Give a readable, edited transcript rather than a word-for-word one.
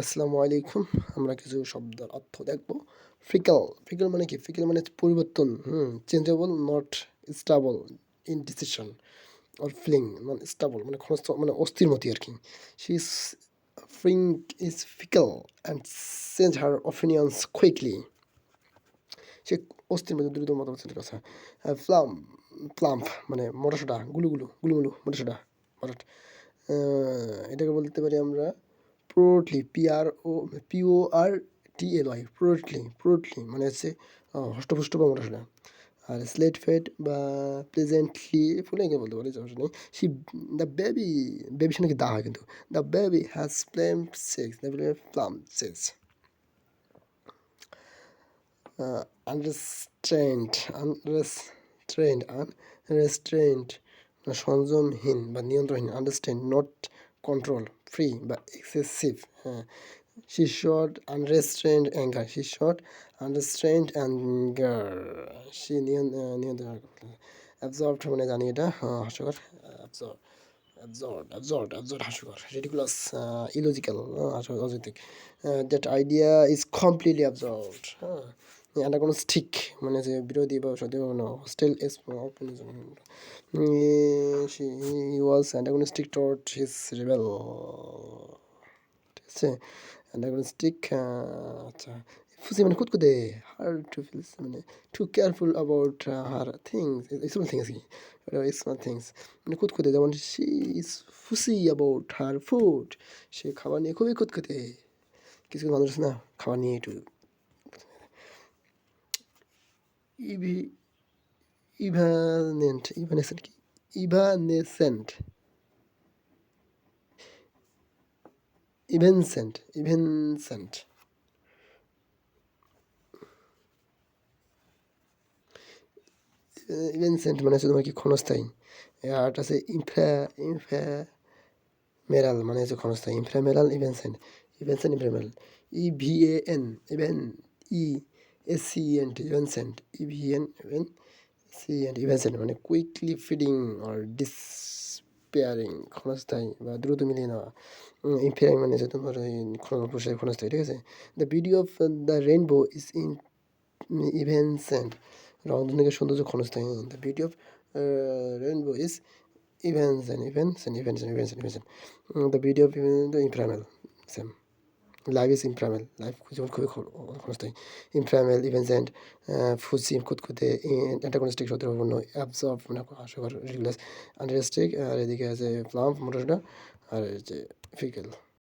আসসালামু আলাইকুম। আমরা কিছু শব্দের অর্থ দেখব। ফিকল, ফিকল মানে কি? ফিকল মানে হচ্ছে পরিবর্তন, changeable, not stable, indecision or fling মানে স্টেবল মানে ক্ষণস্থায়ী মানে অস্থির মতই আরকি। She is fling is fickle and change her opinions quickly. সে অস্থির মধ্যে দ্রুত মতামত চেঞ্জ করে। প্লাম প্লাম্প মানে মোটাসোটা, গুলুগুলু মোটাসোটা মোটাট। এটাকে বলতে পারি আমরা পোর্টলি, PORTLY, পোর্টলি মানে হচ্ছে হষ্টপুষ্ট বা মোটাসোটা। আর স্লেট ফেড বা প্লেজেন্টলি ফুলেঙ্গে বলতে পারি, সমস্যা নেই। সি দ্য বেবি, বেবি শুনে কি দা হয় কিন্তু। The baby has plump sex. Unrestrained মানে সংযমহীন বা নিয়ন্ত্রণহীন। আন্ডারস্ট্যান্ড নট কন্ট্রোল, ফ্রি বা এক্সেসিভ। হ্যাঁ, she showed unrestrained anger. She showed unrestrained anger. She নিয়ন্ত্রণ absorbed মানে জানি এটা হাস্যকর। absorb absorbed হাস্যকর, ridiculous, illogical, অযৌক্তিক। That idea is completely absorbed. হ্যাঁ, antagonistic মানে যে বিরোধী বা সত্যি hostile, he was antagonistic toward his rebel. ঠিক আছে, antagonistic, আচ্ছা। ফুসি মানে খুঁতখুঁতে, হার্ড টু ফিল মানে too careful about her things, small things কি, স্মল থিংস মানে খুঁতখুঁতে, যেমন she is fussy about her food. সে খাবার নিয়ে খুবই খুঁতখুঁতে। কিছু কিছু মানুষ আছে না খাবার নিয়ে একটু ইভি ইভানেসেন্ট কি, ইভানেসেন্ট ইভেনসেন্ট ইভেনসেন্ট মানে হচ্ছে তোমার কি ক্ষণস্থায়ী। আরটা আছে ইনফ্রামেরাল মানে হচ্ছে ক্ষণস্থায়ী। ইনফ্রামেরাল ইভেনসেন্ট ইভিএন ইভেন ESCENT ইভেনসেন্ট ইভেনসেন্ট মানে কুইকলি ফিডিং অর ডিসপেয়ারিং, ক্ষণস্থায়ী বা দ্রুত মিলিয়ে নেওয়া। ইনফেয়ারিং মানে হচ্ছে তোমার ওই ক্ষণস্থায়ী, ঠিক আছে। The beauty of the rainbow is evanescent, রংধনুকে সৌন্দর্য ক্ষণস্থায়ী। The beauty of rainbow is evanescent. The beauty of ephemeral, same. Life is ephemeral, life জীবন খুবই ক্ষণস্থায়ী। ইনফ্রামেল, ইভেনসেন্ট, ফুসি খুঁতখুঁতে, অ্যান্টাগনিস্টিক শত্রুপূর্ণ, অ্যাবজর্ব মানে হাস্যকর, রিডিকুলাস, আনরিয়ালিস্টিক। আর এদিকে আছে প্লাম্প মোটাসোটা, আর হচ্ছে ফিকেল।